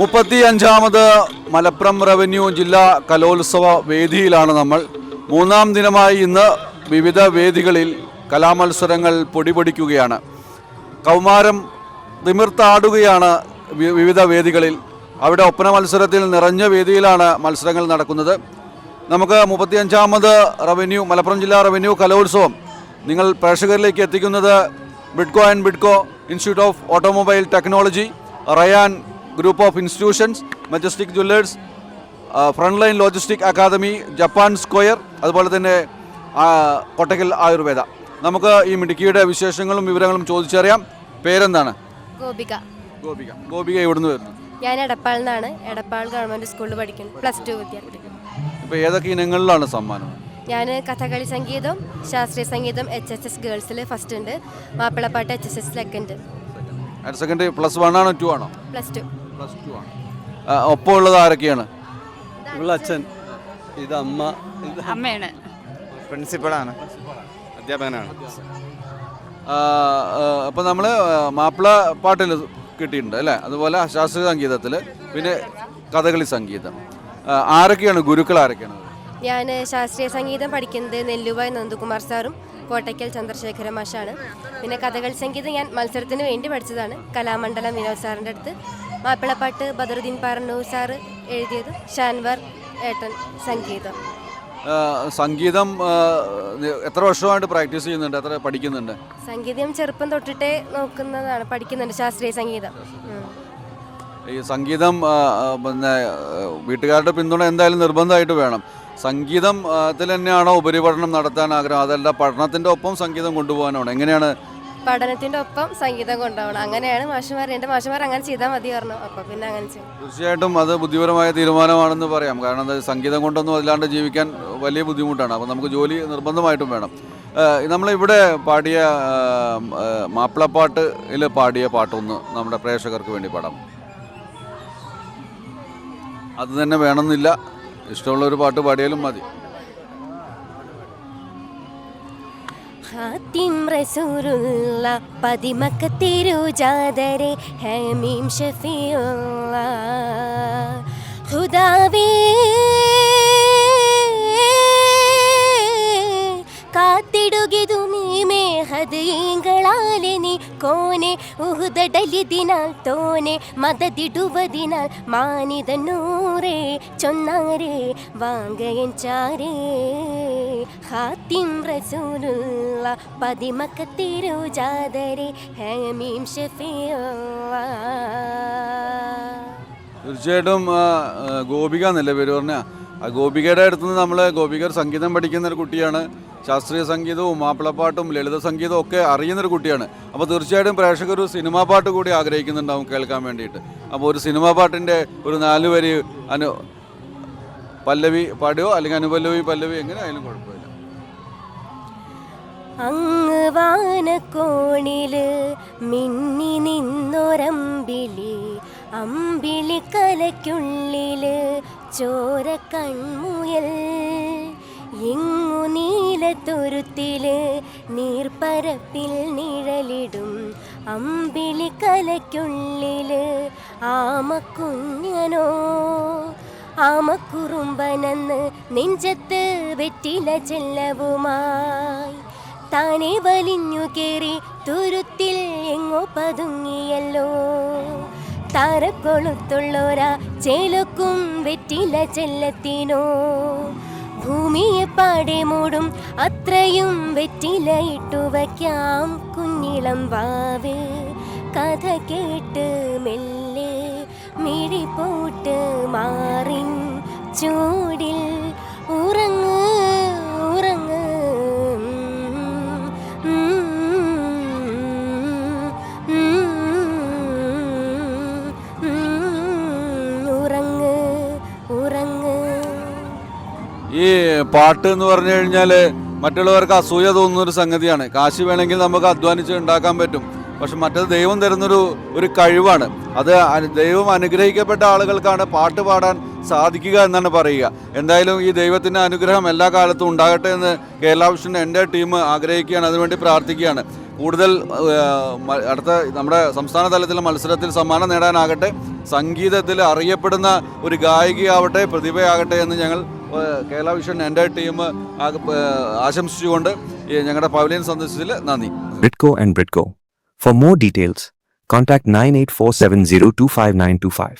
മുപ്പത്തിയഞ്ചാമത് Malappuram revenue ജില്ലാ കലോത്സവ വേദിയിലാണ് നമ്മൾ. മൂന്നാം ദിനമായി ഇന്ന് വിവിധ വേദികളിൽ കലാമത്സരങ്ങൾ പൊടിപൊടിക്കുകയാണ്. കൗമാരം തിമിർത്താടുകയാണ് വിവിധ വേദികളിൽ. അവിടെ ഒപ്പന മത്സരത്തിൽ നിറഞ്ഞ വേദിയിലാണ് മത്സരങ്ങൾ നടക്കുന്നത്. നമുക്ക് 35ാമത് മലപ്പുറം ജില്ലാ റവന്യൂ കലോത്സവം നിങ്ങൾ പ്രേക്ഷകരിലേക്ക് എത്തിക്കുന്നത് Bidco and Bidco institute of automobile technology, Ryan group of institutions, majestic jewellers, front line logistic academy, Japan square, അതുപോലെ തന്നെ കൊട്ടക്കൽ ആയുർവേദ. നമുക്ക് ഈ മിടുക്കിയുടെ വിശേഷങ്ങളും വിവരങ്ങളും ചോദിച്ചറിയാം. പേരെന്താണ്? ഗോപിക. ഗോപിക എവിടുന്ന് വരുന്നു? ഞാൻ എടപ്പാളിൽ നിന്നാണ്. എടപ്പാൾ ഗവൺമെൻറ് സ്കൂളിൽ പഠിക്കുന്നു, +2 വിദ്യാർത്ഥി. ഇപ്പോൾ ഏതൊക്കെ ഇനങ്ങളിലാണ് സമ്മാനം? ഞാൻ കഥകളി സംഗീതം, ശാസ്ത്രീയ സംഗീതം HSS ഗേൾസിൽ ഫസ്റ്റ് ഉണ്ട്, മാപ്പിളപ്പാട്ട് HSS സെക്കൻഡ്. സെക്കൻഡ് +1 ആണോ 2 ആണോ? +2 ആണ്. ഒപ്പം ഉള്ളത് ആരൊക്കെയാണ്? അച്ഛൻ, ഇത് അമ്മയാണ്, പ്രിൻസിപ്പളാണ്, അധ്യാപകനാണ്. അപ്പോൾ നമ്മൾ മാപ്പിള പാട്ടിൽ കിട്ടിയിട്ടുണ്ട് അല്ലേ, അതുപോലെ ശാസ്ത്രീയ സംഗീതത്തിൽ, പിന്നെ കഥകളി സംഗീതം. ആരൊക്കെയാണ് ഗുരുക്കൾ? ആരൊക്കെയാണ്? ഞാൻ ശാസ്ത്രീയ സംഗീതം പഠിക്കുന്നത് നെല്ലുവായ് നന്ദകുമാർ സാറും കോട്ടയ്ക്കൽ ചന്ദ്രശേഖര മാഷാണ്. പിന്നെ കഥകളി സംഗീതം ഞാൻ മത്സരത്തിന് വേണ്ടി പഠിച്ചതാണ്, കലാമണ്ഡലം വിനോദ് സാറിൻ്റെ അടുത്ത്. മാപ്പിളപ്പാട്ട് ബദറുദ്ദീൻ പാറന്നൂർ സാറ് എഴുതിയത്, ഷാൻവർ ഏട്ടൻ സംഗീതം. സംഗീതം എത്ര വർഷമായിട്ട് പ്രാക്ടീസ് ചെയ്യുന്നുണ്ട്? എത്ര പഠിക്കുന്നുണ്ട്? സംഗീതം ചെറുപ്പം തൊട്ടിട്ടേ നോക്കുന്നതാണ്, പഠിക്കുന്നുണ്ട് ശാസ്ത്രീയ സംഗീതം. ഈ സംഗീതം പിന്നെ വീട്ടുകാരുടെ പിന്തുണ എന്തായാലും നിർബന്ധമായിട്ട് വേണം. സംഗീതത്തിൽ തന്നെയാണോ ഉപരിപഠനം നടത്താൻ ആഗ്രഹം, അതല്ല പഠനത്തിൻ്റെ ഒപ്പം സംഗീതം കൊണ്ടുപോകാനാണോ? എങ്ങനെയാണ്? പഠനത്തിൻ്റെ ഒപ്പം സംഗീതം കൊണ്ടുപോകണം, അങ്ങനെയാണ് എൻ്റെ മാഷുമാർ അങ്ങനെ ചെയ്താൽ മതി പറഞ്ഞു. അപ്പോൾ പിന്നെ അങ്ങനെ ചെയ്യും. തീർച്ചയായിട്ടും അത് ബുദ്ധിപരമായ തീരുമാനമാണെന്ന് പറയാം. കാരണം അത് സംഗീതം കൊണ്ടൊന്നും അല്ലാണ്ട് ജീവിക്കാൻ വലിയ ബുദ്ധിമുട്ടാണ്. അപ്പോൾ നമുക്ക് ജോലി നിർബന്ധമായിട്ടും വേണം. നമ്മളിവിടെ പാടിയ മാപ്പിളപ്പാട്ടിൽ പാടിയ പാട്ടൊന്ന് നമ്മുടെ പ്രേക്ഷകർക്ക് വേണ്ടി പാടാം. അത് തന്നെ വേണമെന്നില്ല, ഇഷ്ടമുള്ളൊരു പാട്ട് പാടിയാലും മതി. ഹാത്തിം റസൂലുള്ള പതിമക്കത്തിരുജാദരെ ഹമീം ഷഫീഉള്ള ഹുദാവേ കാത്തിടുകിതു നീമേ ഹദീങ്ങളാലെ നീ കോനെ ഉഹുദടലിതിനാൽ തോനെ മദദിടുവതിനാൽ മാനിതന്നൂരേ ചൊന്നാരേ വാങ്കയൻ ചാരേ ഹാത്തിം റസൂലുള്ള പതിമക്കത്തിരുജാദരെ ഹമീം ഷഫീഉള്ള. തീർച്ചയായിട്ടും ഗോപിക എന്നല്ലേ പേര് പറഞ്ഞ? ആ ഗോപികയുടെ അടുത്തുനിന്ന് നമ്മൾ ഗോപിക സംഗീതം പഠിക്കുന്ന ഒരു കുട്ടിയാണ്. ശാസ്ത്രീയ സംഗീതവും മാപ്പിളപ്പാട്ടും ലളിത സംഗീതവും ഒക്കെ അറിയുന്നൊരു കുട്ടിയാണ്. അപ്പോൾ തീർച്ചയായിട്ടും പ്രേക്ഷകർ ഒരു സിനിമാ പാട്ട് കൂടി ആഗ്രഹിക്കുന്നുണ്ടാവും കേൾക്കാൻ വേണ്ടിയിട്ട്. അപ്പോൾ ഒരു സിനിമാ പാട്ടിൻ്റെ ഒരു 4 വരി പല്ലവി പാടുകയോ അല്ലെങ്കിൽ അനുപല്ലവി പല്ലവി എങ്ങനെ ആയാലും കുഴപ്പമില്ല. അങ്ങ് വാനക്കോണില് മിന്നി നിന്നൊരമ്പിളി, അമ്പിളി കലയ്ക്കുള്ളില് ചോര കൺമുയൽ, എങ്ങു നീലത്തുരുത്തില് നീർപ്പരപ്പിൽ നിഴലിടും, അമ്പിളി കലയ്ക്കുള്ളില് ആമക്കുഞ്ഞനോ ആമക്കുറുമ്പനെന്ന് നെഞ്ചത്ത് വെറ്റില ചെല്ലവുമായി താനെ വലിഞ്ഞു കേറി തുരുത്തിൽ എങ്ങോ പതുങ്ങിയല്ലോ. താരക്കൊളുത്തുള്ളോരാ ചേലക്കും വെറ്റില ചെല്ലത്തിനോ, ഭൂമിയെ പാടെ മൂടും അത്രയും വെറ്റില ഇട്ടുവയ്ക്കാം കുഞ്ഞിളം വാവ്. കഥ കേട്ട് മെല്ലെ മിഴി പോട്ട് മാറിൻ ചൂടിൽ ഉറങ്ങ് ഉറങ്ങ് ഉറങ്ങ് ഉറങ്ങ്. ഈ പാട്ട് എന്ന് പറഞ്ഞു കഴിഞ്ഞാൽ മറ്റുള്ളവർക്ക് അസൂയ തോന്നുന്നൊരു സംഗതിയാണ്. കാശ് വേണമെങ്കിൽ നമുക്ക് അധ്വാനിച്ച് ഉണ്ടാക്കാൻ പറ്റും. പക്ഷെ മറ്റത് ദൈവം തരുന്നൊരു കഴിവാണ്. അത് ദൈവം അനുഗ്രഹിക്കപ്പെട്ട ആളുകൾക്കാണ് പാട്ട് പാടാൻ സാധിക്കുക എന്നാണ് പറയുക. എന്തായാലും ഈ ദൈവത്തിൻ്റെ അനുഗ്രഹം എല്ലാ കാലത്തും ഉണ്ടാകട്ടെ എന്ന് കേരള വിഷൻ എൻ്റെ ടീം ആഗ്രഹിക്കുകയാണ്, അതിനുവേണ്ടി പ്രാർത്ഥിക്കുകയാണ്. കൂടുതൽ അടുത്ത നമ്മുടെ സംസ്ഥാന തലത്തിലെ മത്സരത്തിൽ സമ്മാനം നേടാനാകട്ടെ, സംഗീതത്തിൽ അറിയപ്പെടുന്ന ഒരു ഗായികയാവട്ടെ, പ്രതിഭയാകട്ടെ എന്ന് ഞങ്ങൾ കേരള വിഷൻ എൻ്റെ ടീം ആശംസിച്ചുകൊണ്ട് ഞങ്ങളുടെ പവലിയൻ സന്ദർശിച്ചതിൽ നന്ദി. Britco and Britco. For more details, contact 9847025925.